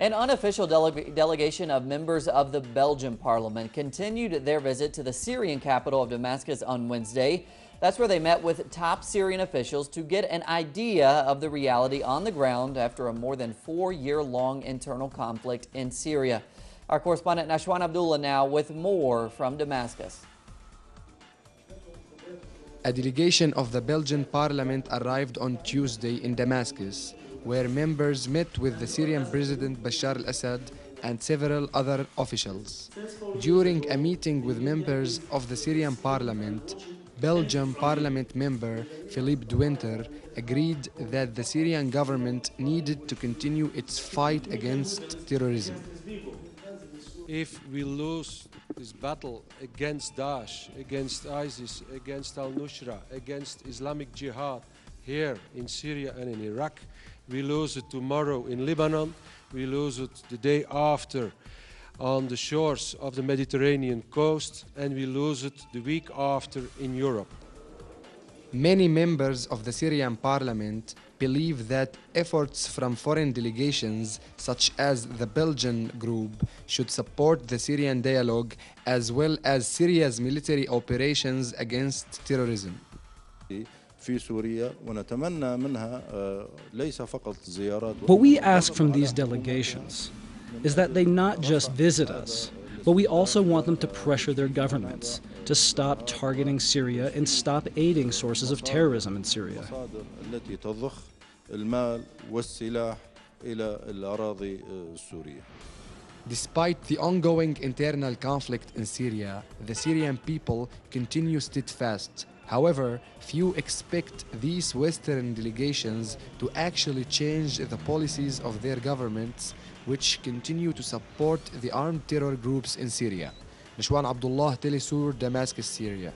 An unofficial delegation of members of the Belgian parliament continued their visit to the Syrian capital of Damascus on Wednesday. That's where they met with top Syrian officials to get an idea of the reality on the ground after a more than 4-year-long internal conflict in Syria. Our correspondent Nashwan Abdullah now with more from Damascus. A delegation of the Belgian parliament arrived on Tuesday in Damascus, where members met with the Syrian President Bashar al-Assad and several other officials. During a meeting with members of the Syrian parliament, Belgian parliament member Philippe de Winter agreed that the Syrian government needed to continue its fight against terrorism. If we lose this battle against Daesh, against ISIS, against al-Nusra, against Islamic Jihad here in Syria and in Iraq, we lose it tomorrow in Lebanon, we lose it the day after on the shores of the Mediterranean coast, and we lose it the week after in Europe. Many members of the Syrian parliament believe that efforts from foreign delegations, such as the Belgian group, should support the Syrian dialogue as well as Syria's military operations against terrorism. What we ask from these delegations is that they not just visit us, but we also want them to pressure their governments to stop targeting Syria and stop aiding sources of terrorism in Syria. Despite the ongoing internal conflict in Syria, the Syrian people continue steadfast. However, few expect these Western delegations to actually change the policies of their governments, which continue to support the armed terror groups in Syria. Nashwan Abdullah, Telesur, Damascus, Syria.